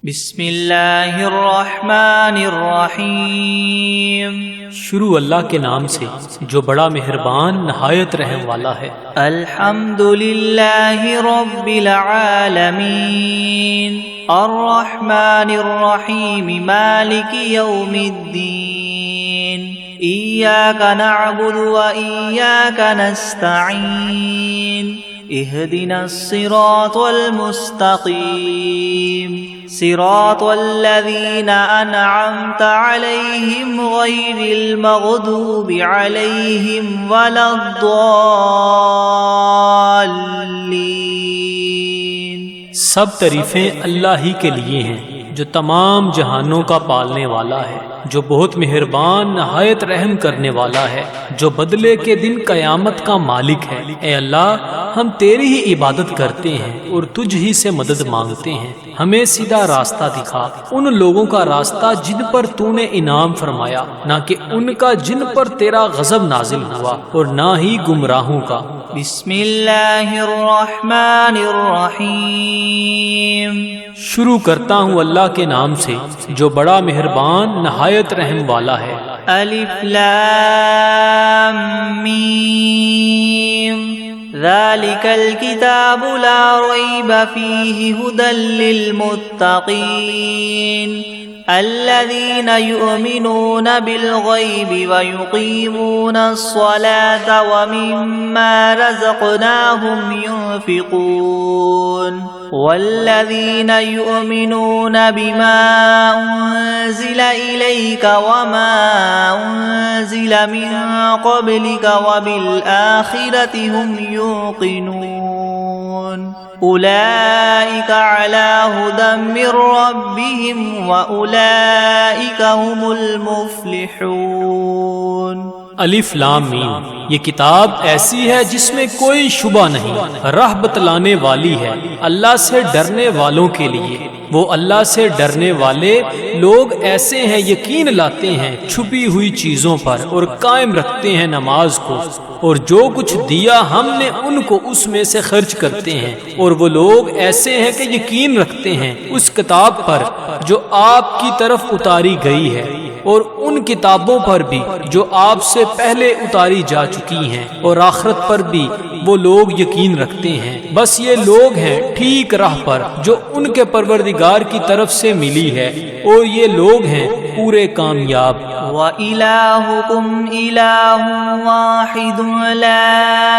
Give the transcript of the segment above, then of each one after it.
بسم اللہ الرحمن الرحیم۔ شروع اللہ کے نام سے جو بڑا مہربان نہایت رحم والا ہے۔ الحمد للہ رب العالمین الرحمن الرحیم مالک یوم الدین ایاک نعبد و ایاک نستعین اهدنا الصراط المستقيم صراط الذين أنعمت عليهم غير المغضوب عليهم ولا الضالين۔ سب تعریفیں اللہ ہی کے لیے ہیں جو تمام جہانوں کا پالنے والا ہے، جو بہت مہربان نہایت رحم کرنے والا ہے، جو بدلے کے دن قیامت کا مالک ہے۔ اے اللہ، ہم تیری ہی عبادت کرتے ہیں اور تجھ ہی سے مدد مانگتے ہیں۔ ہمیں سیدھا راستہ دکھا، ان لوگوں کا راستہ جن پر تو نے انعام فرمایا، نہ کہ ان کا جن پر تیرا غضب نازل ہوا، اور نہ ہی گمراہوں کا۔ بسم اللہ الرحمن الرحیم۔ شروع کرتا ہوں اللہ کے نام سے جو بڑا مہربان نہایت رحم والا ہے۔ الف لام میم ذالک الکتاب لا ریب فیہ ھدی للمتقین الذین یؤمنون بالغیب ویقیمون الصلاة ومما رزقناہم ينفقون والذین یؤمنون بما انزل الیک وما انزل من قبلک وبالآخرة هم یوقنون اولئک علی ھدی من ربہم واولئک هم المفلحون۔ الف لام میم، یہ کتاب ایسی ہے جس میں کوئی شبہ نہیں، راہ بتلانے والی ہے اللہ سے ڈرنے والوں کے لیے۔ وہ اللہ سے ڈرنے والے لوگ ایسے ہیں یقین لاتے ہیں چھپی ہوئی چیزوں پر اور قائم رکھتے ہیں نماز کو، اور جو کچھ دیا ہم نے ان کو اس میں سے خرچ کرتے ہیں۔ اور وہ لوگ ایسے ہیں کہ یقین رکھتے ہیں اس کتاب پر جو آپ کی طرف اتاری گئی ہے، اور ان کتابوں پر بھی جو آپ سے پہلے اتاری جا چکی ہیں، اور آخرت پر بھی وہ لوگ یقین رکھتے ہیں۔ بس یہ لوگ ہیں ٹھیک راہ پر جو ان کے پروردگار کی طرف سے ملی ہے، اور یہ لوگ ہیں پورے کامیاب۔ وَإِلَٰهُكُمْ إِلَٰهٌ وَاحِدٌ لَا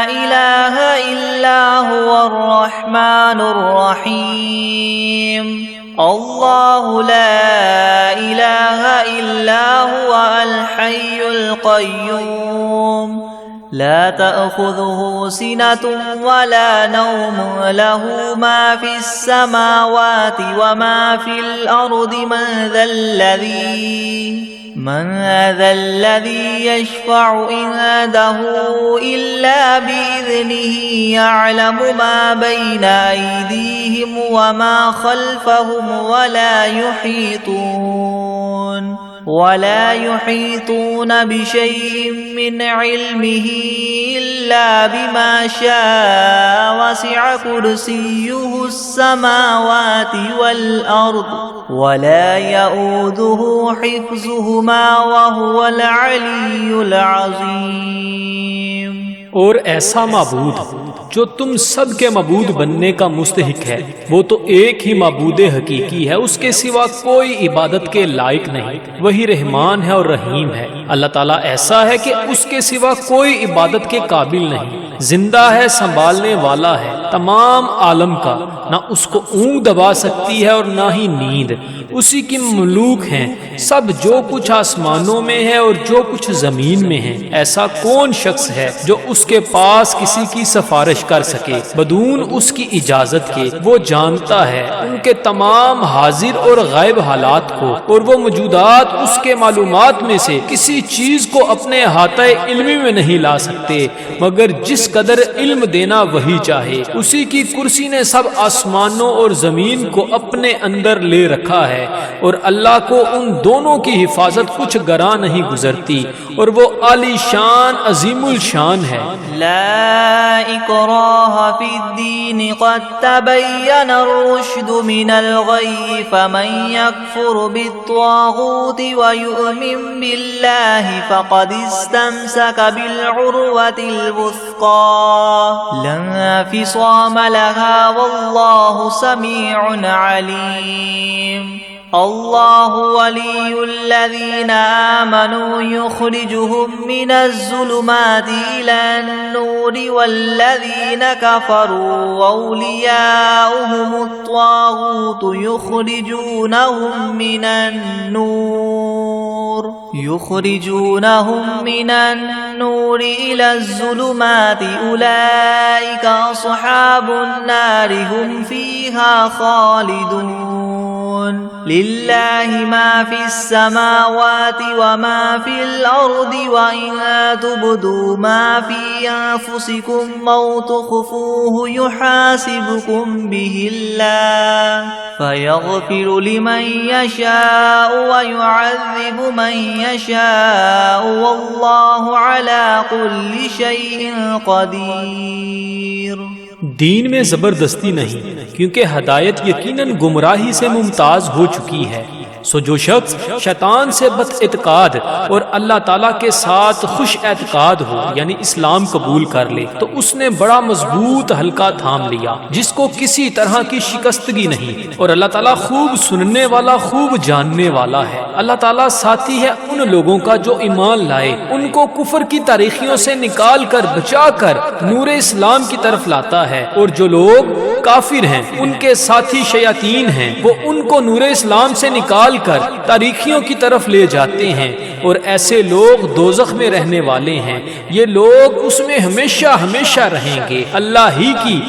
إِلَٰهَ إِلَّا هُوَ الرَّحْمَٰنُ الرَّحِيمُ اللہ لا الہ الا هو الحی القیوم لا تأخذه سنة ولا نوم له ما في السماوات وما في الأرض من ذا الذي يشفع عنده إلا بإذنه يعلم ما بين أيديهم وما خلفهم ولا يحيطون بشيء من علمه إلا بما شاء وسع كرسيه السماوات والأرض ولا يؤوده حفظهما وهو العلي العظيم۔ اور ایسا معبود جو تم سب کے معبود بننے کا مستحق ہے، وہ تو ایک ہی معبود حقیقی ہے، اس کے سوا کوئی عبادت کے لائق نہیں۔ وہی رحمان ہے اور رحیم ہے۔ اللہ تعالیٰ ایسا ہے کہ اس کے سوا کوئی عبادت کے قابل نہیں، زندہ ہے، سنبھالنے والا ہے تمام عالم کا، نہ اس کو اونگ دبا سکتی ہے اور نہ ہی نیند۔ اسی کی مملوک ہیں سب، جو کچھ آسمانوں میں ہے اور جو کچھ زمین میں ہے۔ ایسا کون شخص ہے جو اس کے پاس کسی کی سفارش کر سکے بدون اس کی اجازت کے؟ وہ جانتا ہے ان کے تمام حاضر اور غائب حالات کو، اور وہ موجودات اس کے معلومات میں سے کسی چیز کو اپنے احاطہ علمی میں نہیں لا سکتے مگر جس قدر علم دینا وہی چاہے۔ اسی کی کرسی نے سب آسمانوں اور زمین کو اپنے اندر لے رکھا ہے، اور اللہ کو ان دونوں کی حفاظت کچھ گراں نہیں گزرتی، اور وہ عالی شان عظیم الشان ہے۔ لا اکراہ فی الدین قد تبین الرشد من الغی فمن یکفر بالطاغوت ویؤمن باللہ فقد استمسک بالعروة الوثقى لا انفصام لها واللہ سمیع علیم۔ اللہ ولی الذین آمنوا یخرجهم من الظلمات إلى النور والذین کفروا اولیاؤهم الطاغوت یخرجونهم من النور إلى الظلمات أولئك أصحاب النار هم فيها خالدون۔ للہ ما فی السماوات وما فی الارض وإن تبدوا ما فی انفسکم او تخفوه یحاسبکم به اللہ فیغفر لمن یشاء ویعذب من یشاء واللہ علی کل شیء قدیر۔ دین میں زبردستی نہیں، کیونکہ ہدایت یقیناً گمراہی سے ممتاز ہو چکی ہے۔ سو جو شخص شیطان سے بد اعتقاد اور اللہ تعالیٰ کے ساتھ خوش اعتقاد ہو، یعنی اسلام قبول کر لے، تو اس نے بڑا مضبوط حلقہ تھام لیا جس کو کسی طرح کی شکستگی نہیں، اور اللہ تعالیٰ خوب سننے والا، خوب جاننے والا ہے۔ اللہ تعالیٰ ساتھی ہے ان لوگوں کا جو ایمان لائے، ان کو کفر کی تاریخیوں سے نکال کر بچا کر نور اسلام کی طرف لاتا ہے، اور جو لوگ کافر ہیں ان کے ساتھی شیاطین ہیں، وہ ان کو نور اسلام سے نکال کر تاریخیوں کی طرف لے جاتے ہیں، اور ایسے لوگ دوزخ میں رہنے والے ہیں، یہ لوگ اس میں ہمیشہ ہمیشہ رہیں گے۔ اللہ ہی کی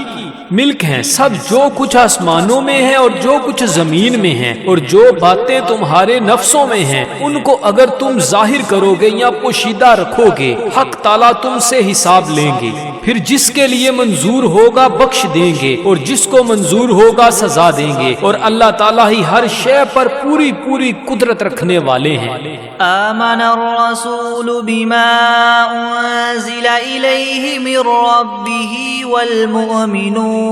ملک ہیں سب، جو کچھ آسمانوں میں ہے اور جو کچھ زمین میں ہے، اور جو باتیں تمہارے نفسوں میں ہیں ان کو اگر تم ظاہر کرو گے یا پوشیدہ رکھو گے، حق تعالیٰ تم سے حساب لیں گے، پھر جس کے لیے منظور ہوگا بخش دیں گے، اور جس کو منظور ہوگا سزا دیں گے، اور اللہ تعالیٰ ہی ہر شے پر پوری پوری قدرت رکھنے والے ہیں۔ آمن الرسول بما انزل الیہ من ربہ والمؤمنون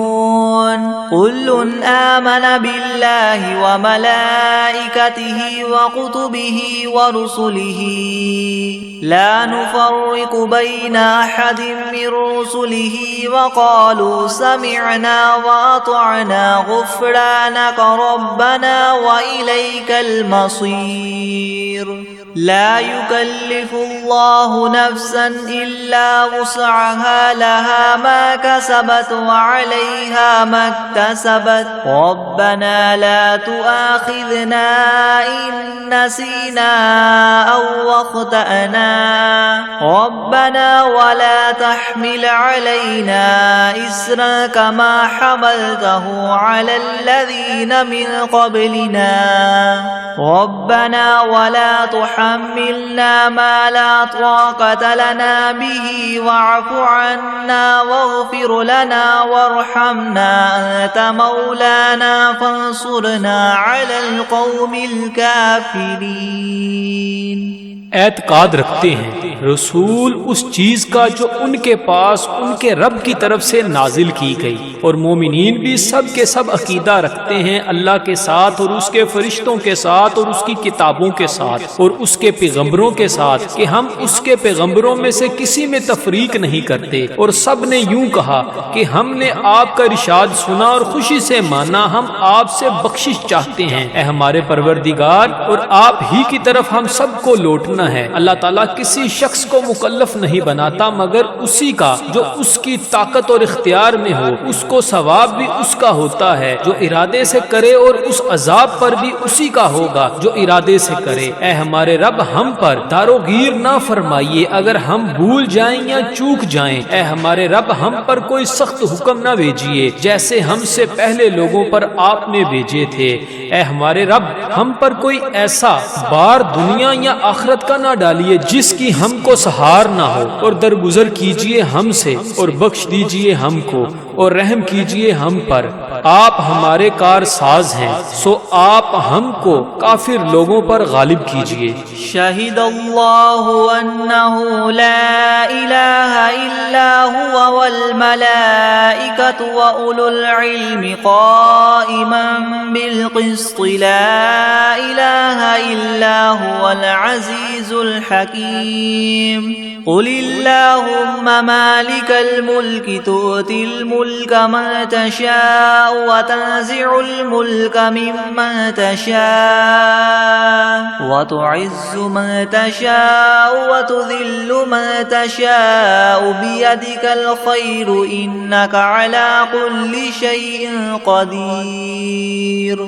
كل آمن بالله وملائكته وكتبه ورسله لا نفرق بين أحد من رسله وقالوا سمعنا وأطعنا غفرانك ربنا وإليك المصير۔ لا يكلف الله نفسا إلا وسعها لها ما كسبت وعليها ما اكتسبت ربنا لا تؤاخذنا إن نسينا أو أخطأنا ربنا ولا تحمل علينا إصرا كما حملته على الذين من قبلنا ربنا ولا تحملنا ما لا طاقة لنا به واعف عنا واغفر لنا وارحمنا أنت مولانا فانصرنا على القوم الكافرين۔ اعتقاد رکھتے ہیں رسول اس چیز کا جو ان کے پاس ان کے رب کی طرف سے نازل کی گئی، اور مومنین بھی سب کے سب عقیدہ رکھتے ہیں اللہ کے ساتھ اور اس کے فرشتوں کے ساتھ اور اس کی کتابوں کے ساتھ اور اس کے پیغمبروں کے ساتھ کہ ہم اس کے پیغمبروں میں سے کسی میں تفریق نہیں کرتے، اور سب نے یوں کہا کہ ہم نے آپ کا ارشاد سنا اور خوشی سے مانا، ہم آپ سے بخشش چاہتے ہیں اے ہمارے پروردگار، اور آپ ہی کی طرف ہم سب کو لوٹنا ہے۔ اللہ تعالیٰ کسی شخص کو مکلف نہیں بناتا مگر اسی کا جو اس کی طاقت اور اختیار میں ہو، اس کو ثواب بھی اس کا ہوتا ہے جو ارادے سے کرے، اور اس عذاب پر بھی اسی کا ہوگا جو ارادے سے کرے۔ اے ہمارے رب، ہم پر داروگیر نہ نہ فرمائیے اگر ہم بھول جائیں یا چوک جائیں، اے ہمارے رب ہم پر کوئی سخت حکم نہ بھیجیے جیسے ہم سے پہلے لوگوں پر آپ نے بھیجے تھے۔ اے ہمارے رب ہم پر کوئی ایسا بار دنیا یا آخرت کا نہ ڈالیے جس کی ہم کو سہار نہ ہو، اور درگزر کیجیے ہم سے اور بخش دیجیے ہم کو اور رحم کیجیے ہم پر۔ آپ ہمارے کار ساز ہیں، سو آپ ہم کو کافر لوگوں پر غالب کیجیے۔ شہد اللہ انہ لا الہ الا هو والملائکۃ واولو العلم قائما بالقسط لا الہ الا هو العزیز الحکیم۔ قل اللہم مالک الملک تؤتی الملک من تشاء وتنزع الملک ممن تشاء وتعز من تشاء وتذل من تشاء بيدك الخير إنك على كل شيء قدیر۔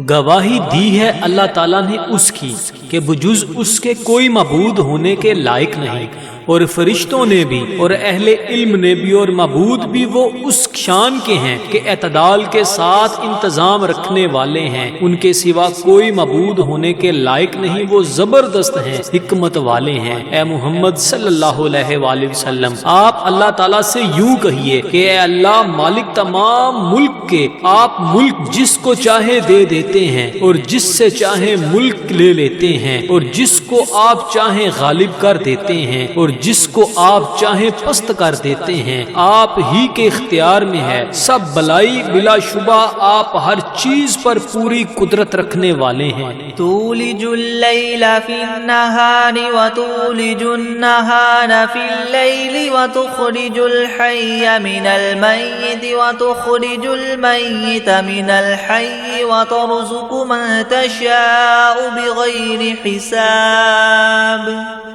گواہی دی ہے اللہ تعالیٰ نے اس کی کہ بجز اس کے کوئی معبود ہونے کے لائق نہیں، اور فرشتوں نے بھی اور اہل علم نے بھی اور معبود بھی وہ اس شان کے ہیں کہ اعتدال کے ساتھ انتظام رکھنے والے ہیں، ان کے سوا کوئی معبود ہونے کے لائق نہیں، وہ زبردست ہیں، حکمت والے ہیں۔ اے محمد صلی اللہ علیہ وآلہ وسلم آپ اللہ تعالیٰ سے یوں کہیے کہ اے اللہ مالک تمام ملک کے، آپ ملک جس کو چاہے دے دیتے ہیں اور جس سے چاہے ملک لے لیتے ہیں، اور جس کو آپ چاہیں غالب کر دیتے ہیں اور جس کو آپ چاہیں پست کر دیتے ہیں، آپ ہی کے اختیار میں ہے سب بلائی، بلا شبہ آپ ہر چیز پر پوری قدرت رکھنے والے ہیں۔ تولج اللیل فی النہار وتولج النہار فی اللیل وتخرج الحی من المیت وتخرج المیت من الحی وترزق من تشاء بغیر حساب۔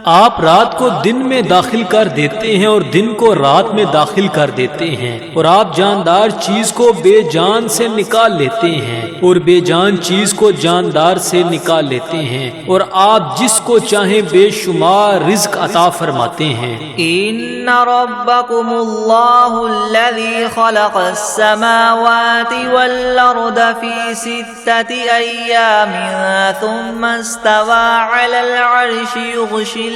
آپ رات کو دن میں داخل کر دیتے ہیں اور دن کو رات میں داخل کر دیتے ہیں، اور آپ جاندار چیز کو بے جان سے نکال لیتے ہیں اور بے جان چیز کو جاندار سے نکال لیتے ہیں، اور آپ جس کو چاہیں بے شمار رزق عطا فرماتے ہیں۔ ان ربکم اللہ الذی خلق السماوات والارض فی 6 ایام ثم استوى على العرش يغشي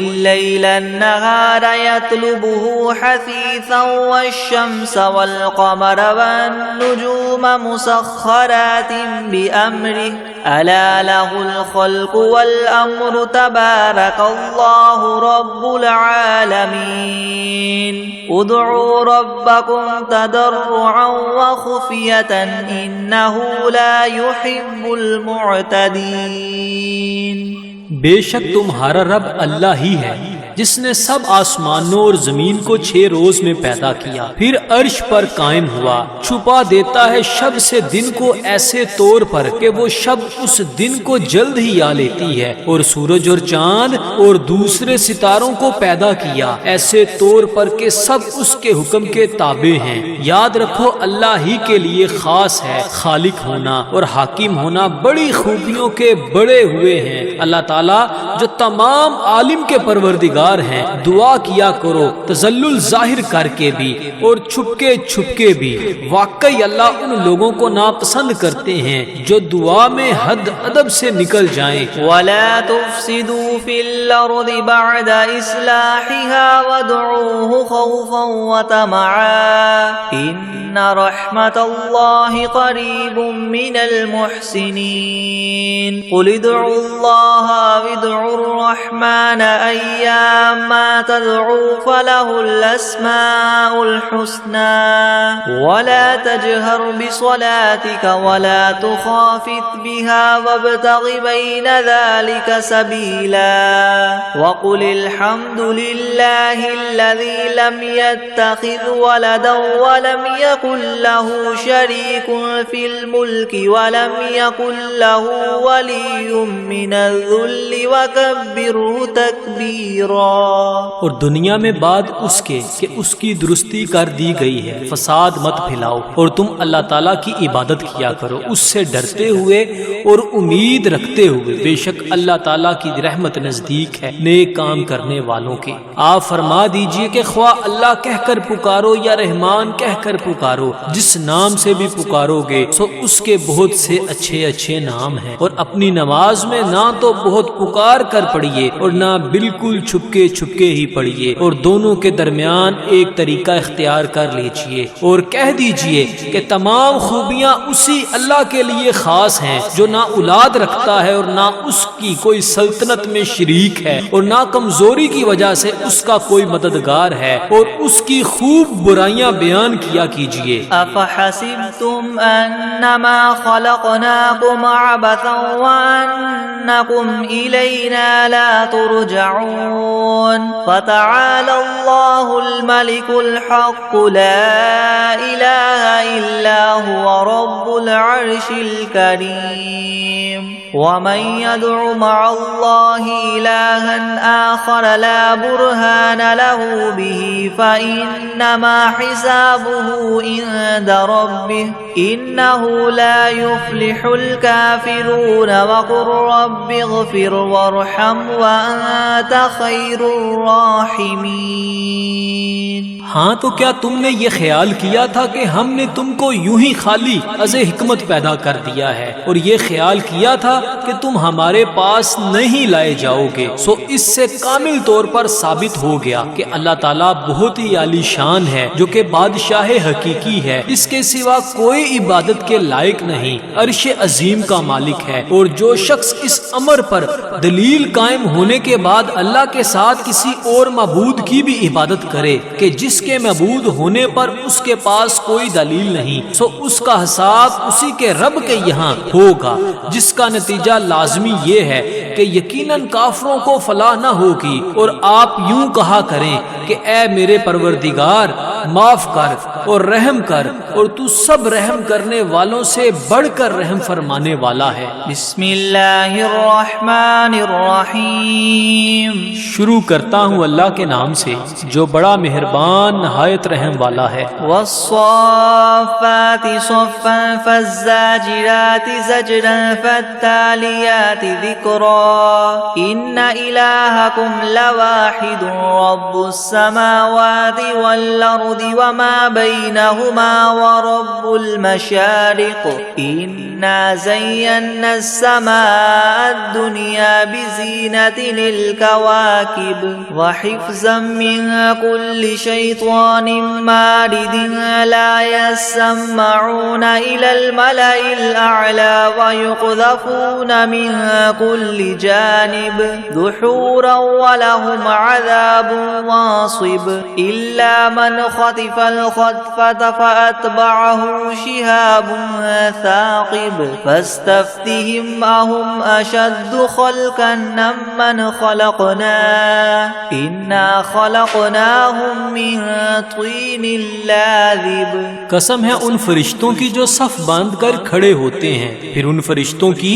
الليل النهار يطلبه حثيثا والشمس والقمر والنجوم مسخرات بأمره ألا له الخلق والأمر تبارك الله رب العالمين ادعوا ربكم تضرعا وخفية إنه لا يحب المعتدين۔ بے شک تمہارا رب اللہ ہی ہے جس نے سب آسمانوں اور زمین کو 6 روز میں پیدا کیا، پھر عرش پر قائم ہوا، چھپا دیتا ہے شب سے دن کو ایسے طور پر کہ وہ شب اس دن کو جلد ہی آ لیتی ہے، اور سورج اور چاند اور دوسرے ستاروں کو پیدا کیا ایسے طور پر کہ سب اس کے حکم کے تابع ہیں۔ یاد رکھو اللہ ہی کے لیے خاص ہے خالق ہونا اور حاکم ہونا، بڑی خوبیوں کے بڑے ہوئے ہیں اللہ تعالیٰ جو تمام عالم کے پروردگار ہیں۔ دعا کیا کرو تذلل ظاہر کر کے بھی اور چھپ کے بھی، واقعی اللہ ان لوگوں کو ناپسند کرتے ہیں جو دعا میں حد ادب سے نکل جائیں۔ وَلَا تُفْسِدُوا فِي الْأَرْضِ بَعْدَ إِصْلَاحِهَا وَادْعُوهُ خَوْفًا وَطَمَعًا إِنَّ رَحْمَتَ اللَّهِ قَرِيبٌ مِّنَ الْمُحْسِنِينَ قُلِ ادْعُوا اللَّهَ وَادْعُوا الرَّحْمَنَ أَيَّامَّا تَدْعُوا فَلَهُ الْأَسْمَاءُ الْحُسْنَى وَلَا تَجْهَرْ بِصَلَاتِكَ وَلَا تُخَافِتْ بِهَا وَابْتَغِ بَيْنَ ذَلِكَ سَبِيلًا وَقُلِ الْحَمْدُ لِلَّهِ الَّذِي لَمْ يَتَّخِذْ وَلَدًا وَلَمْ يَكُنْ لَهُ شَرِيكٌ فِي الْمُلْكِ وَلَمْ يَكُنْ لَهُ وَلِيٌّ مِّنَ الذُّلِّ الكل وكبره تكبيرا. اور دنیا میں بعد اس کے کہ اس کی درستی کر دی گئی ہے، فساد مت پھیلاؤ، اور تم اللہ تعالیٰ کی عبادت کیا کرو اس سے ڈرتے ہوئے اور امید رکھتے ہوئے، بے شک اللہ تعالیٰ کی رحمت نزدیک ہے نیک کام کرنے والوں کے. آپ فرما دیجئے کہ خواہ اللہ کہہ کر پکارو یا رحمان کہہ کر پکارو، جس نام سے بھی پکارو گے سو اس کے بہت سے اچھے اچھے نام ہیں. اور اپنی نماز میں نہ تو بہت پکار کر پڑھیے اور نہ بالکل چھپکے چھپکے ہی پڑھیے، اور دونوں کے درمیان ایک طریقہ اختیار کر لیجئے، اور کہہ دیجئے کہ تمام خوبیاں اسی اللہ کے لیے خاص ہیں جو نہ اولاد رکھتا ہے اور نہ اس کی کوئی سلطنت میں شریک ہے، اور نہ کمزوری کی وجہ سے اس کا کوئی مددگار ہے، اور اس کی خوب برائیاں بیان کیا کیجئے. افحسبتم انما خلقناكم عبثا وانكم الینا لا ترجعون. فتعالى الله الملك الحق لا اله الا هو رب العرش الكريم. ومن يدع مع الله إلها آخر لا برهان له به فإنما حسابه عند ربه إنه لا يفلح الكافرون. وقل رب اغفر وارحم وأنت خير الراحمين. ہاں تو کیا تم نے یہ خیال کیا تھا کہ ہم نے تم کو یوں ہی خالی از حکمت پیدا کر دیا ہے، اور یہ خیال کیا تھا کہ تم ہمارے پاس نہیں لائے جاؤ گے؟ سو اس سے کامل طور پر ثابت ہو گیا کہ اللہ تعالیٰ بہت ہی عالی شان ہے، جو کہ بادشاہ حقیقی ہے، اس کے سوا کوئی عبادت کے لائق نہیں، عرش عظیم کا مالک ہے. اور جو شخص اس امر پر دلیل قائم ہونے کے بعد اللہ کے ساتھ کسی اور معبود کی بھی عبادت کرے کہ جس کے معبود ہونے پر اس کے پاس کوئی دلیل نہیں، سو اس کا حساب اسی کے رب کے یہاں ہوگا، جس کا نتیجہ لازمی یہ ہے کہ یقیناً کافروں کو فلاح نہ ہوگی. اور آپ یوں کہا کریں کہ اے میرے پروردگار معاف کر اور رحم کر، اور تو سب رحم کرنے والوں سے بڑھ کر رحم فرمانے والا ہے. بسم اللہ الرحمن الرحیم. شروع کرتا ہوں اللہ کے نام سے جو بڑا مہربان نہایت رحم والا ہے. والصافات صفا فالزاجرات زجرا فالتاليات ذكرا إن إلهكم لواحد رب السماوات والأرض وما بينهما ورب المشارق إنا زينا السماء الدنيا بزينة للكواكب وحفظا من كل شيطان مارد لا يسمعون إلى الملأ الأعلى ويقذفون من كل جانب دحورا ولهم عذاب واصب إلا من خطف الخطفة فأتبعه شهاب ثاقب فاستفتهم أهم أشد خلقا ممن خلقنا إنا خلقناهم من طين لازب. قسم ہے ان فرشتوں کی جو صف باندھ کر کھڑے ہوتے ہیں، پھر ان فرشتوں کی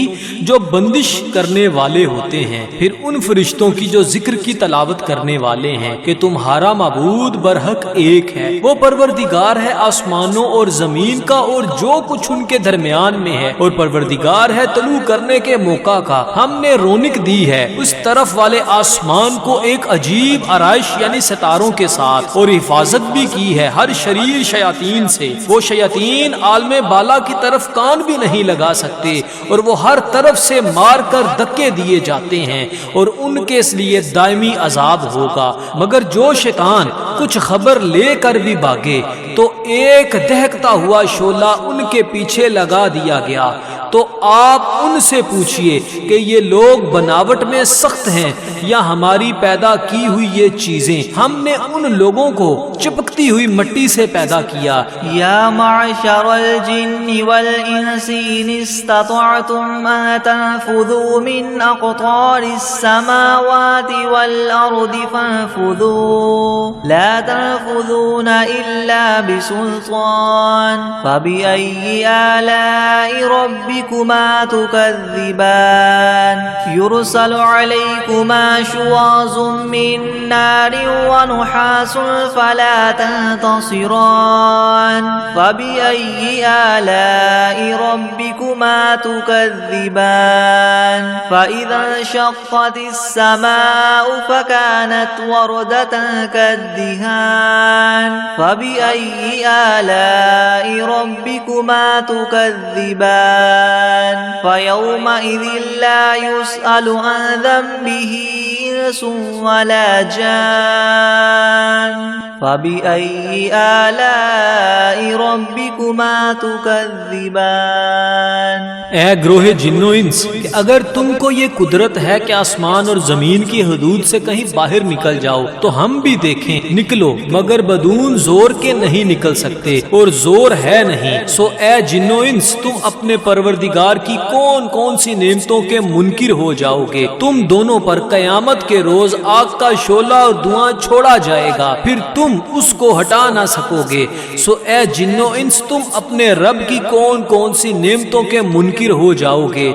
جو بندش کرنے والے ہوتے ہیں، پھر ان فرشتوں کی جو ذکر کی تلاوت کرنے والے ہیں کہ تمہارا معبود برحق ایک ہے، وہ پروردگار ہے آسمانوں اور زمین کا اور جو کچھ ان کے درمیان میں ہے، اور پروردگار ہے طلوع کرنے کے موقع کا. ہم نے رونق دی ہے اس طرف والے آسمان کو ایک عجیب آرائش یعنی ستاروں کے ساتھ، اور حفاظت بھی کی ہے ہر شریر شیاطین سے. وہ شیاطین عالم بالا کی طرف کان بھی نہیں لگا سکتے، اور وہ ہر طرف سے مار کر دھکے دیے جاتے ہیں، اور ان کے اس لیے دائمی عذاب ہوگا. مگر جو شیطان کچھ خبر لے کر بھی بھاگے تو ایک دہکتا ہوا شعلہ ان کے پیچھے لگا دیا گیا. تو آپ ان سے پوچھئے کہ یہ لوگ بناوٹ میں سخت ہیں یا ہماری پیدا کی ہوئی یہ چیزیں؟ ہم نے ان لوگوں کو چپکتی ہوئی مٹی سے پیدا کیا. یا معشر الجن والانس ان استطعتم ان تنفذوا من اقطار السماوات والارض فانفذوا لا تنفذون الا بسلطان فبأي آلاء ربكم ربكما تكذبان يرسل عليكما شواظ من نار ونحاس فلا تنتصران فبأي آلاء ربكما تكذبان فإذا انشقت السماء فكانت وردة كالدهان فبأي آلاء ربكما تكذبان فيومئذ لا يسأل عن ذنبه إنس ولا جان فبأي آلاء ربكما تكذبان اے گروہ جن و انس کہ اگر تم کو یہ قدرت ہے کہ آسمان اور زمین کی حدود سے کہیں باہر نکل جاؤ تو ہم بھی دیکھیں نکلو، مگر بدون زور کے نہیں نکل سکتے اور زور ہے نہیں۔ سو اے جن و انس تم اپنے پروردگار کی کون کون سی نعمتوں کے منکر ہو جاؤ گے؟ تم دونوں پر قیامت کے روز آگ کا شعلہ اور دھواں چھوڑا جائے گا، پھر تم اس کو ہٹا نہ سکو گے۔ سو اے جن و انس تم اپنے رب کی کون کون سی نعمتوں کے منکر ہو جاؤ گے؟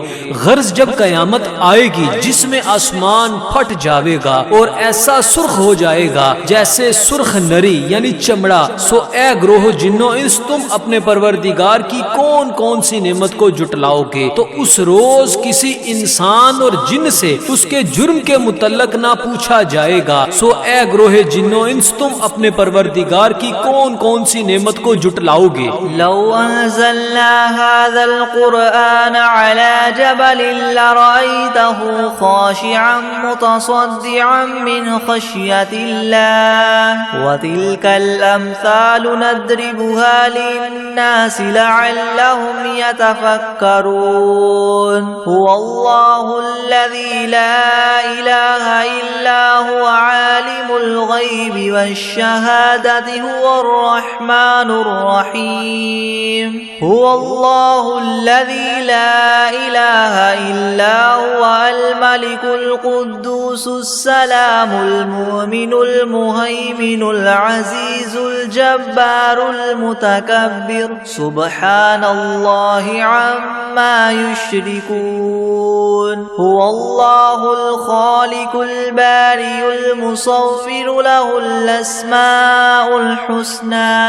غرض جب قیامت آئے گی جس میں آسمان پھٹ جاوے گا اور ایسا سرخ ہو جائے گا جیسے سرخ نری یعنی چمڑا، سو اے گروہ جن و انس تم اپنے پروردگار کی کون کون سی نعمت کو جٹلاؤ گے؟ تو اس روز کسی انسان اور جن سے اس کے جرم کے متعلق نہ پوچھا جائے گا۔ سو اے گروہ جن و انس تم اپنے پروردگار کی کون کون سی نعمت کو جٹلاؤ گے؟ لو انزلنا هذا القرآن على جبل لرأيته خاشعا متصدعا من خشية الله وتلك الأمثال نضربها للناس لعلهم يتفكرون هو الله الذي لا إله إلا هو عالم الغيب والشهادة هو الرحمن الرحيم هو الله الذي لا إله إلا هو الملك القدوس السلام المؤمن المهيمن العزيز الجبار المتكبر سبحان الله عما يشركون هو الله الخالق البارئ المصور له الأسماء الحسنى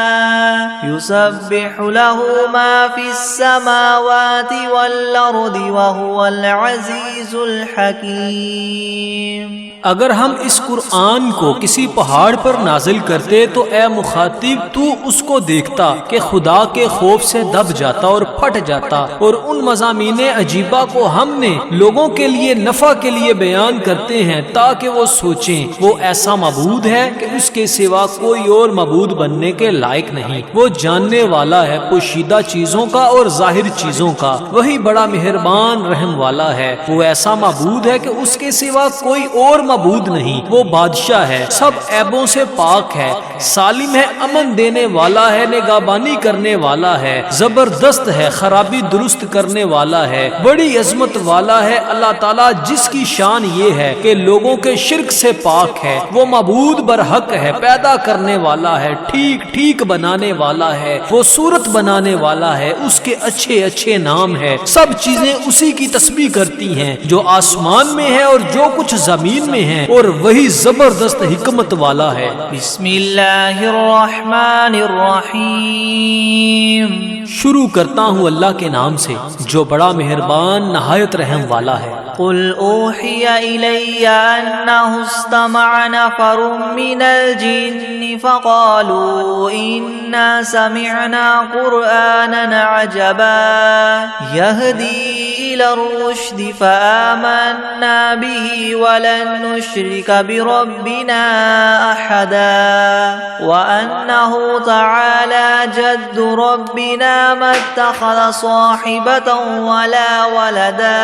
يسبح له ما في السماوات والأرض وهو العزيز الحكيم۔ اگر ہم اس قرآن کو کسی پہاڑ پر نازل کرتے تو اے مخاطب تو اس کو دیکھتا کہ خدا کے خوف سے دب جاتا اور پھٹ جاتا، اور ان مضامین عجیبہ کو ہم نے لوگوں کے لیے نفع کے لیے بیان کرتے ہیں تاکہ وہ سوچیں وہ ایسا معبود ہے کہ اس کے سوا کوئی اور معبود بننے کے لائق نہیں۔ وہ جاننے والا ہے پوشیدہ چیزوں کا اور ظاہر چیزوں کا، وہی بڑا مہربان رحم والا ہے۔ وہ ایسا معبود ہے کہ اس کے سوا کوئی اور معبود نہیں۔ وہ بادشاہ ہے، سب عیبوں سے پاک ہے، سالم ہے، امن دینے والا ہے، نگہبانی کرنے والا ہے، زبردست ہے، خرابی درست کرنے والا ہے، بڑی عظمت والا ہے۔ اللہ تعالیٰ جس کی شان یہ ہے کہ لوگوں کے شرک سے پاک ہے، وہ معبود برحق ہے، پیدا کرنے والا ہے، ٹھیک ٹھیک بنانے والا ہے، وہ صورت بنانے والا ہے، اس کے اچھے اچھے نام ہے۔ سب چیزیں اسی کی تسبیح کرتی ہیں جو آسمان میں ہے اور جو کچھ زمین میں ہے، اور وہی زبردست حکمت والا ہے۔ بسم اللہ الرحمن الرحیم، شروع کرتا ہوں اللہ کے نام سے جو بڑا مہربان نہایت رحم والا ہے۔ قل اوحی الی انہ استمع نفر من الجن فقالوا انا سمعنا قرآنا عجبا يهدي الى الرشد فآمنا به ولن نشرك بربنا احدا وانه تعالى جد ربنا ما اتخذ صاحبة ولا ولدا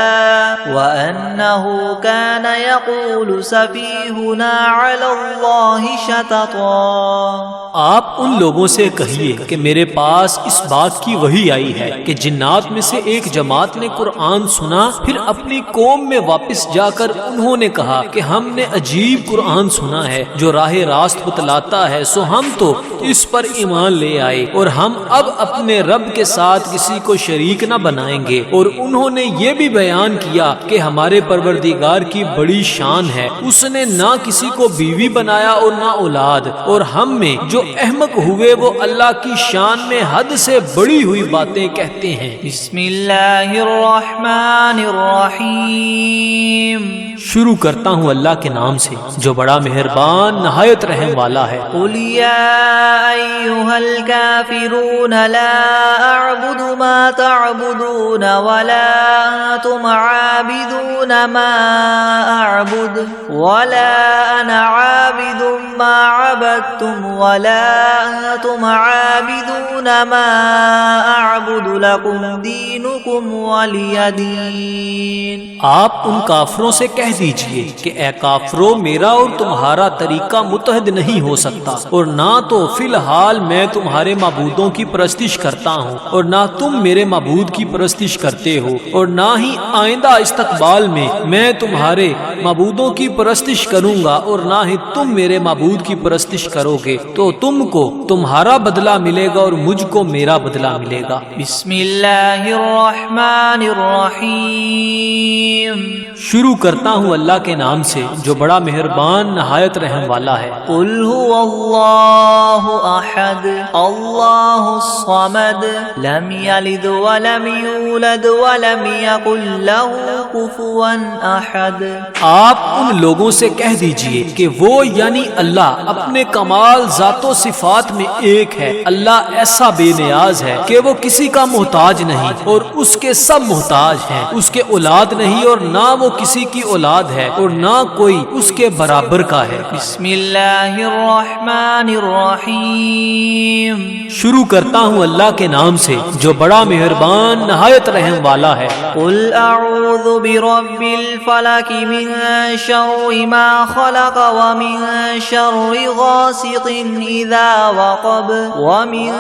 وأنه كان يقول سفيهنا على الله شططا۔ آپ ان لوگوں سے کہیے کہ میرے پاس اس بات کی وحی آئی ہے کہ جنات میں سے ایک جماعت نے قرآن قرآن سنا، پھر اپنی قوم میں واپس جا کر انہوں نے کہا کہ ہم نے عجیب قرآن سنا ہے جو راہ راست بتلاتا ہے، سو ہم تو اس پر ایمان لے آئے اور ہم اب اپنے رب کے ساتھ کسی کو شریک نہ بنائیں گے۔ اور انہوں نے یہ بھی بیان کیا کہ ہمارے پروردگار کی بڑی شان ہے، اس نے نہ کسی کو بیوی بنایا اور نہ اولاد، اور ہم میں جو احمق ہوئے وہ اللہ کی شان میں حد سے بڑی ہوئی باتیں کہتے ہیں۔ بسم اللہ الرحمن الرحیم، شروع کرتا ہوں اللہ کے نام سے جو بڑا مہربان نہایت رحم والا ہے۔ قل یا ایھا الکافرون لا اعبد ما تعبدون ولا انتم عابدون ما اعبد ولا انا عابد ما عبدتم ولا انتم عابدون ما اعبد لكم دینکم ولی دین۔ آپ ان کافروں سے کہہ دیجئے کہ اے کافرو، میرا اور تمہارا طریقہ متحد نہیں ہو سکتا، اور نہ تو فی الحال میں تمہارے معبودوں کی پرستش کرتا ہوں اور نہ تم میرے معبود کی پرستش کرتے ہو، اور نہ ہی آئندہ استقبال میں تمہارے معبودوں کی پرستش کروں گا اور نہ ہی تم میرے معبود کی پرستش کرو گے، تو تم کو تمہارا بدلہ ملے گا اور مجھ کو میرا بدلہ ملے گا۔ بسم اللہ الرحمن الرحیم، شروع کرتا ہوں اللہ کے نام سے جو بڑا مہربان نہایت رحم والا ہے۔ قل هو اللہ احد اللہ الصمد لم یلد ولم یولد ولم یکن له کفوا احد۔ آپ ان لوگوں سے کہہ دیجئے کہ وہ یعنی اللہ اپنے کمال ذات و صفات میں ایک ہے، اللہ ایسا بے نیاز ہے کہ وہ کسی کا محتاج نہیں اور اس کے سب محتاج ہیں، اس کے اولاد نہیں اور نہ وہ کسی کی اولاد ہے اور نہ کوئی اس کے برابر کا ہے۔ بسم اللہ الرحمن الرحیم، شروع کرتا ہوں اللہ کے نام سے جو بڑا مہربان نہایت رحم والا ہے۔ قل اعوذ برب الفلق من شر ما خلق ومن شر غاسق اذا وقب ومن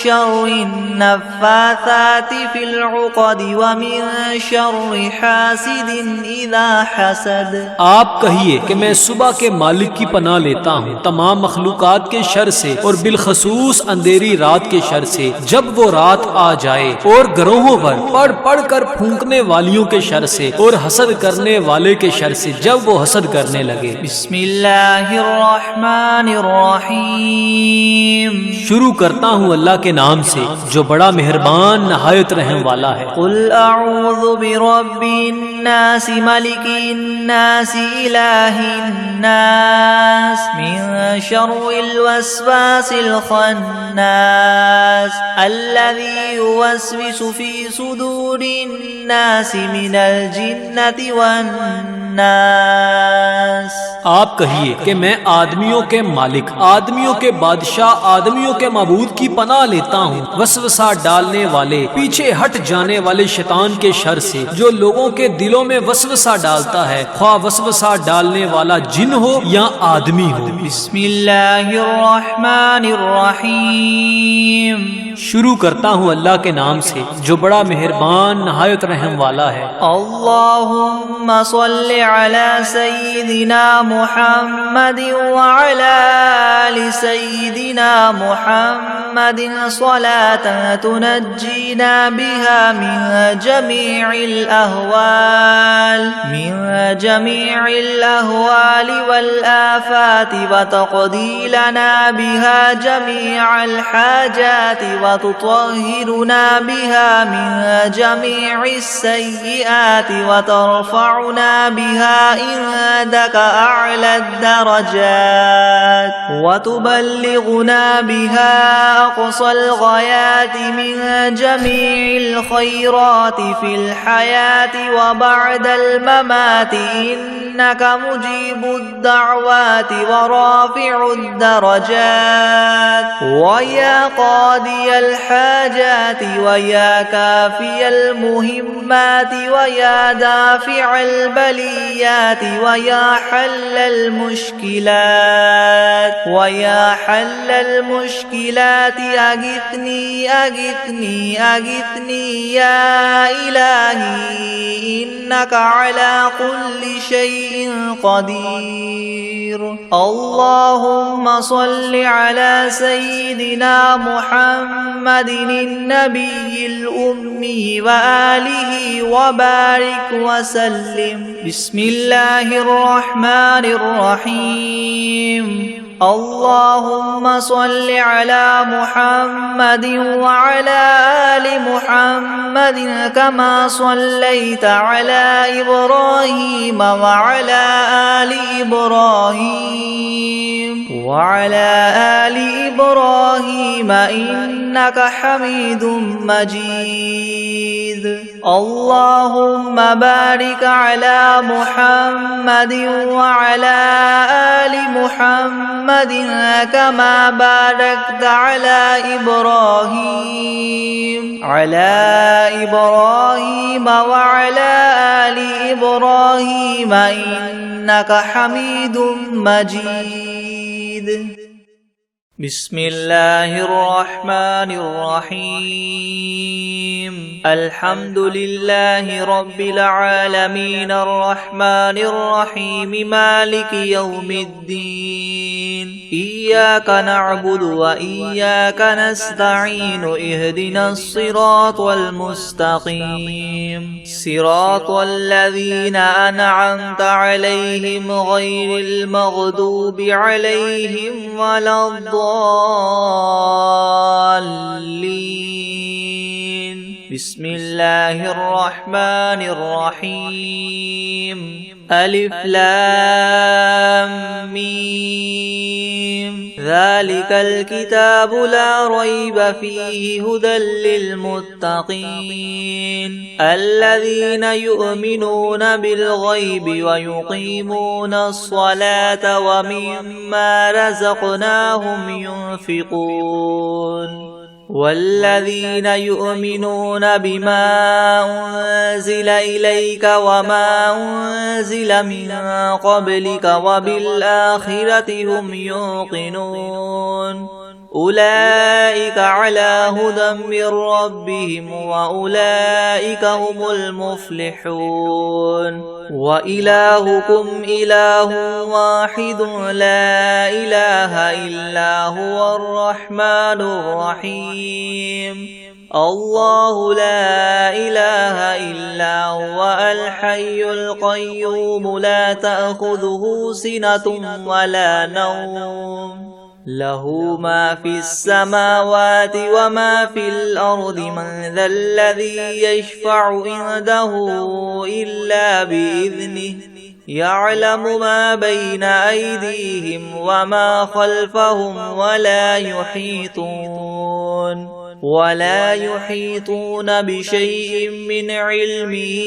شر النفاثات في العقد ومن شر حاسد اذا حسد۔ آپ کہیے کہ میں صبح کے مالک کی پناہ لیتا ہوں تمام مخلوقات کے شر سے اور بالخصوص اندھیری رات کے شر سے جب وہ رات آ جائے، اور گروہوں پر پڑھ پڑھ کر پھونکنے والیوں کے شر سے اور حسد کرنے والے کے شر سے جب وہ حسد کرنے لگے۔ بسم اللہ الرحمن الرحیم، شروع کرتا ہوں اللہ کے نام سے جو بڑا مہربان نہایت رحم والا ہے۔ قل اعوذ برب الناس ملک الناس الہ الناس من شر الوسواس الخناس الذي يوسوس في صدور الناس من الجنة والناس۔ آپ کہیے کہ میں آدمیوں کے مالک، آدمیوں کے بادشاہ، آدمیوں کے معبود کی پناہ لیتا ہوں وسوسہ ڈالنے والے، پیچھے ہٹ جانے والے شیطان کے شر سے جو لوگوں کے دلوں میں وسوسہ ڈالتا ہے، خواہ وسوسہ ڈالنے والا جن ہو یا آدمی ہو۔ بسم اللہ الرحمن الرحیم، شروع کرتا ہوں اللہ کے نام سے جو بڑا مہربان نہایت رحم والا ہے۔ اللہم صل علی سیدنا محمد وعلی آل سیدنا محمد صلاة تنجینا بها من جمیع الأهوال والآفات وتقضی لنا بها جمیع الحاجات وتطهرنا بها من جميع السيئات وترفعنا بها عندك أعلى الدرجات وتبلغنا بها أقصى الغايات من جميع الخيرات في الحياة وبعد الممات إنك مجيب الدعوات ورافع الدرجات ويا قاضي الحاجات ويا كافي المهمات ويا دافع البليات ويا حل المشكلات أغثني أغثني أغثني يا إلهي إنك على كل شيء قدير. اللهم صل على سيدنا محمد النبي الأمي وآله وبارك وسلم. بسم الله الرحمن الرحيم. اللهم صل على محمد وعلى آل محمد كما صليت على إبراهيم وعلى آل إبراهيم إنك حميد مجيد. اللهم بارك على محمد وعلى آل محمد كما باركت على إبراهيم وعلى آل إبراهيم إنك حميد مجيد. بسم الله الرحمن الرحيم. الحمد لله رب العالمين الرحمن الرحيم مالك يوم الدين. إياك نعبد وإياك نستعين. اهدنا الصراط المستقيم صراط الذين أنعمت عليهم غير المغضوب عليهم ولا الضالين. بسم الله الرحمن الرحيم. ألف لام ميم. ذلك الكتاب لا ريب فيه هدى للمتقين الذين يؤمنون بالغيب ويقيمون الصلاة ومما رزقناهم ينفقون والذين يؤمنون بما أنزل إليك وما أنزل من قبلك وبالآخرة هم يوقنون أولئك على هدى من ربهم وأولئك هم المفلحون. وإلهكم إله واحد لا إله إلا هو الرحمن الرحيم. الله لا إله إلا هو الحي القيوم لا تأخذه سنة ولا نوم له ما في السماوات وما في الأرض. من ذا الذي يشفع عنده إلا بإذنه يعلم ما بين أيديهم وما خلفهم ولا يحيطون بشيء من علمه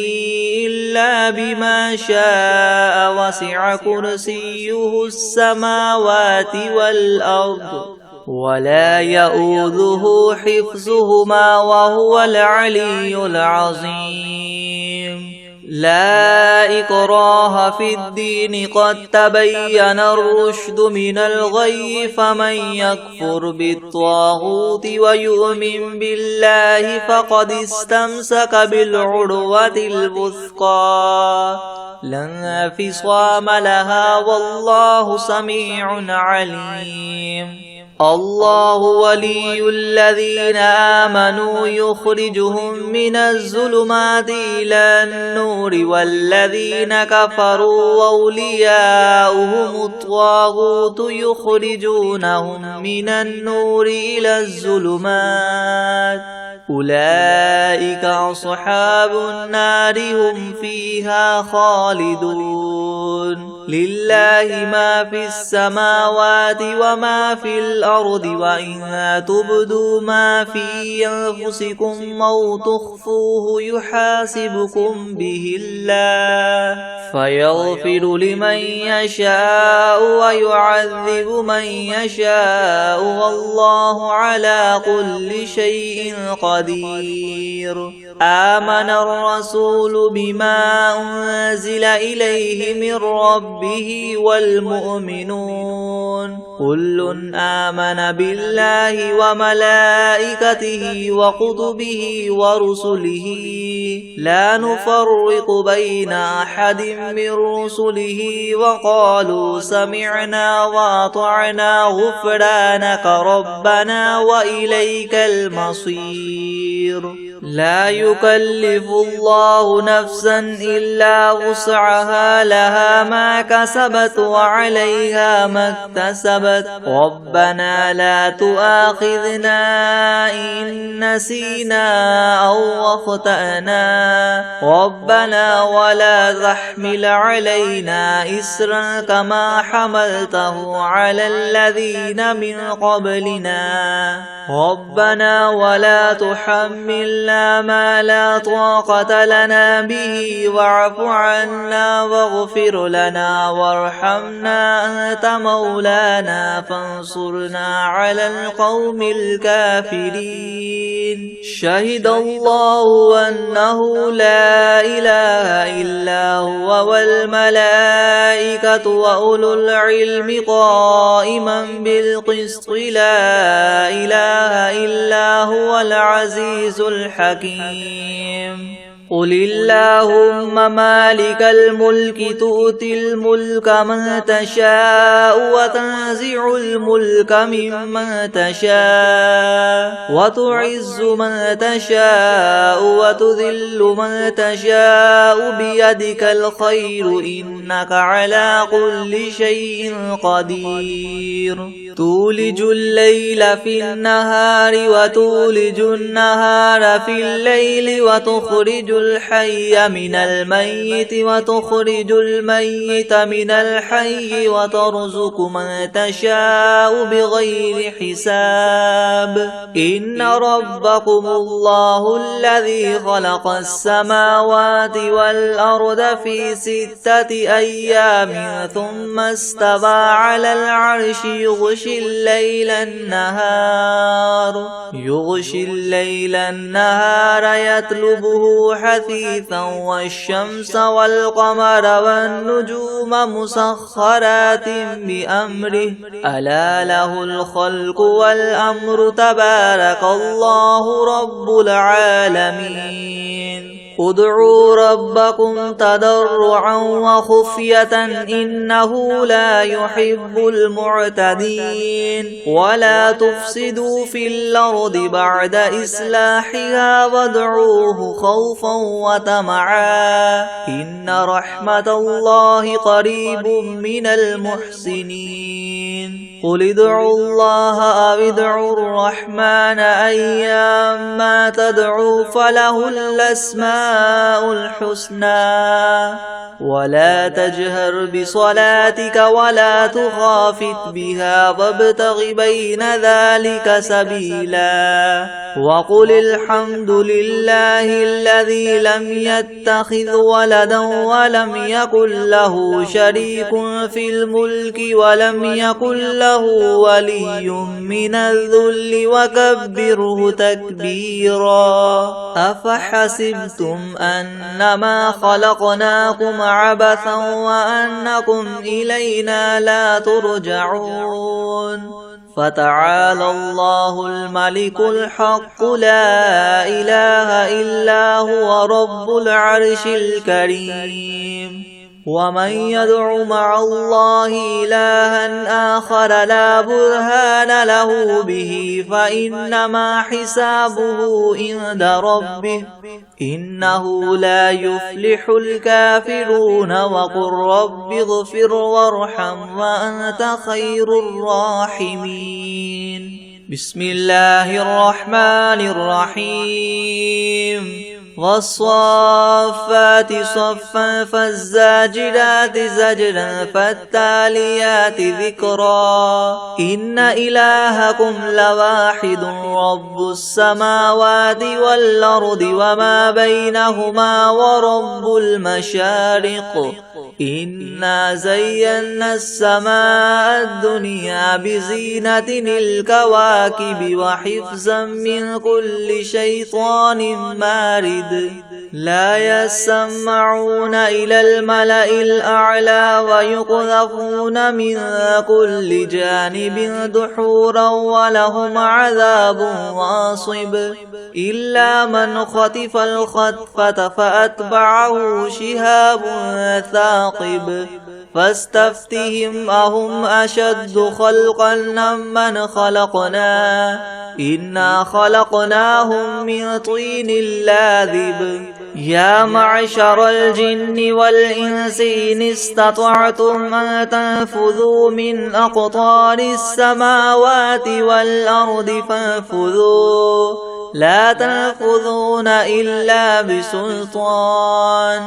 إلا بما شاء وسع كرسيه السماوات والأرض ولا يؤوده حفظهما وهو العلي العظيم. لا إكراه في الدين قد تبين الرشد من الغي فمن يكفر بالطاغوت ويؤمن بالله فقد استمسك بالعروة الوثقى لا انفصام لها والله سميع عليم. الله ولي الذين آمنوا يخرجهم من الظلمات إلى النور والذين كفروا أولياؤهم الطاغوت يخرجونهم من النور إلى الظلمات أولئك أصحاب النار هم فيها خالدون. لله ما في السماوات وما في الأرض وإن تبدوا ما في أنفسكم أو تخفوه يحاسبكم به الله فيغفر لمن يشاء ويعذب من يشاء والله على كل شيء قدير. آمن الرسول بما أنزل إليه من ربه والمؤمنون كل آمن بالله وملائكته وكتبه ورسله لا نفرق بين أحد من رسله وقالوا سمعنا وأطعنا غفرانك ربنا وإليك المصير. لا يكلف الله نفسا إلا وسعها لها ما كسبت وعليها ما اكتسبت ربنا لا تؤاخذنا إن نسينا أو أخطأنا ربنا ولا تحمل علينا إسرا كما حملته على الذين من قبلنا ربنا ولا تحملنا ما لا طاقة لنا به واعف عنا واغفر لنا وارحمنا أنت مولانا فانصرنا على القوم الكافرين. شهد الله أنه لا إله إلا هو والملائكة وأولو العلم قائما بالقسط لا إله إلا هو العزيز الحكيم. قل اللهم مالك الملك تؤتي الملك من تشاء وتنزع الملك ممن تشاء وتعز من تشاء وتذل من تشاء بيدك الخير إنك على كل شيء قدير. تولج الليل في النهار وتولج النهار في الليل وتخرج الحي من الميت وتخرج الميت من الحي وترزق من تشاء بغير حساب. إن ربكم الله الذي خلق السماوات والأرض في 6 أيام ثم استوى على العرش يغشي الليل النهار يطلبه حثيثا والشمس والقمر والنجوم مسخرات بأمره ألا له الخلق والأمر تبارك الله رب العالمين. ادعوا ربكم تضرعا وخفية إنه لا يحب المعتدين. ولا تفسدوا في الأرض بعد إصلاحها وادعوه خوفا وطمعا إن رحمة الله قريب من المحسنين. قل ادعوا الله أو ادعوا الرحمن أيما تدعوا فله الأسماء الحسنى ولا تجهر بصلاتك ولا تخافت بها وابتغ بين ذلك سبيلا. وقل الحمد لله الذي لم يتخذ ولدا ولم يكن له شريك في الملك ولم يكن له ولي من الذل وكبره تكبيرا. أفحسبتم أنما خلقناكم عبثا وأنكم إلينا لا ترجعون. فتعالى الله الملك الحق لا إله إلا هو رب العرش الكريم. ومن يدع مع الله إلها آخر لا برهان له به فإنما حسابه عند ربه إنه لا يفلح الكافرون. وقل رب اغفر وارحم وأنت خير الراحمين. بسم الله الرحمن الرحيم. والصافات صفا فالزاجرات زجرا فالتاليات ذكرا. إن إلهكم لواحد رب السماوات والأرض وما بينهما ورب المشارق. إنا زينا السماء الدنيا بزينة الكواكب وحفظا من كل شيطان مارد. لا يسمعون إلى الملأ الأعلى ويقذفون من كل جانب دحورا ولهم عذاب واصب إلا من خطف الخطفة فأتبعه شهاب ثاقب فاستفتهم أهم أشد خلقا ممن خلقنا إنا خلقناهم من طين لاذب يا معشر الجن والإنس إن استطعتم أن تنفذوا من أقطار السماوات والأرض فانفذوا لا تنفذون إلا بسلطان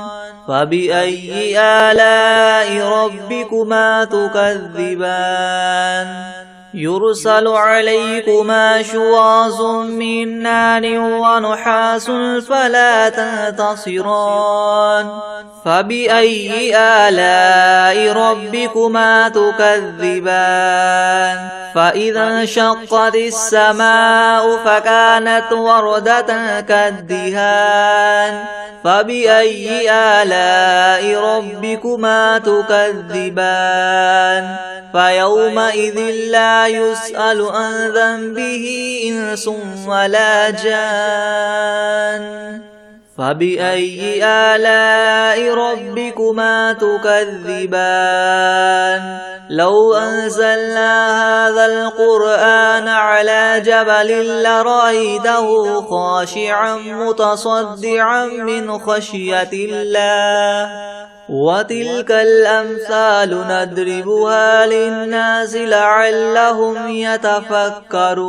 فبأي آلاء ربكما تكذبان يرسل عليكما شواظ من نار ونحاس فلا تنتصران فبأي آلاء ربكما تكذبان فإذا انشقت السماء فكانت وردة كالدهان فبأي آلاء ربكما تكذبان فيومئذ لا يسأل عن ذنبه إنس ولا جان فبأي آلاء ربكما تكذبان لو أنزلنا هذا القرآن على جبل لرأيته خاشعا متصدعا من خشية الله وتلك الأمثال نضربها للناس لعلهم يتفكرون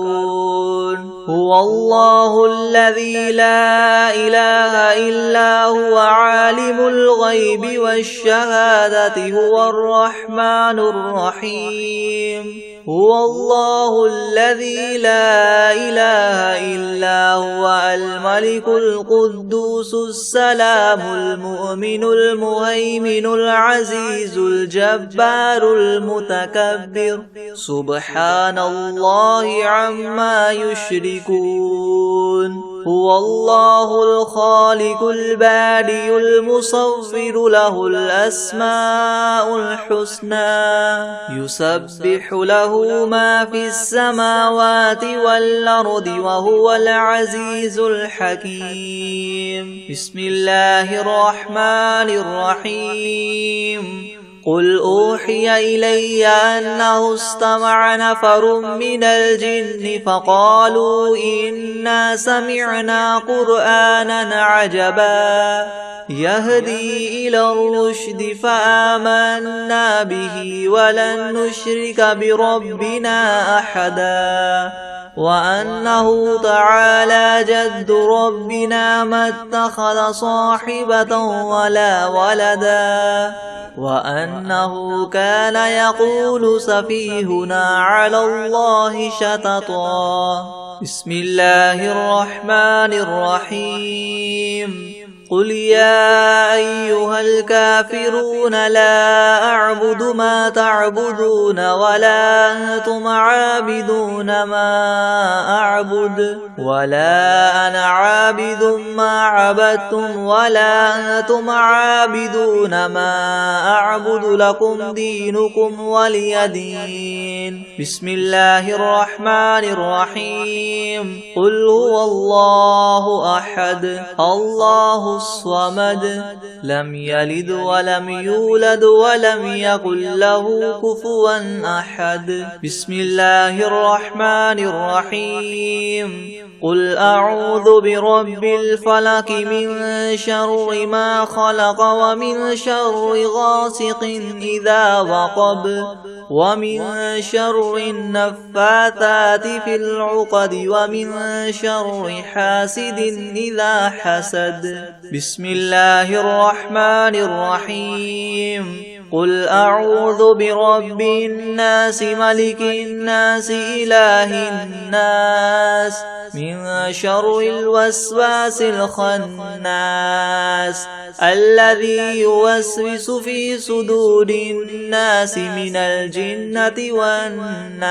هو الله الذي لا إله إلا هو عالم الغيب والشهادة هو الرحمن الرحيم هو الله الذي لا إله إلا هو الملك القدوس السلام المؤمن المهيمن العزيز الجبار المتكبر سبحان الله عما يشركون هو الله الخالق البارئ المصور له الأسماء الحسنى يسبح له ما في السماوات والأرض وهو العزيز الحكيم بسم الله الرحمن الرحيم قل أوحي إلي أنه استمع نفر من الجن فقالوا إنا سمعنا قرآنا عجبا يهدي إلى الرشد فآمنا به ولن نشرك بربنا أحدا وأنه تعالى جد ربنا ما اتخذ صاحبة ولا ولدا وأنه كان يقول سفيهنا على الله شططا بسم الله الرحمن الرحيم قل يا أيها الكافرون لا أعبد ما تعبدون ولا أنتم عابدون ما أعبد ولا أنا عابد ما عبدتم ولا أنتم عابدون ما أعبد لكم دينكم ولي دين بسم الله الرحمن الرحيم قل هو الله أحد الله الصمد لم يلد ولم يولد ولم يكن له كفوا أحد بسم الله الرحمن الرحيم قل أعوذ برب الفلق من شر ما خلق ومن شر غاسق إذا وقب ومن شر النفاثات في العقد ومن شر حاسد إذا حسد بسم الله الرحمن الرحيم قل أعوذ برب الناس ملك الناس إله الناس من شر الوسواس الخناس الذي يوسوس في صدور الناس من الجنة والناس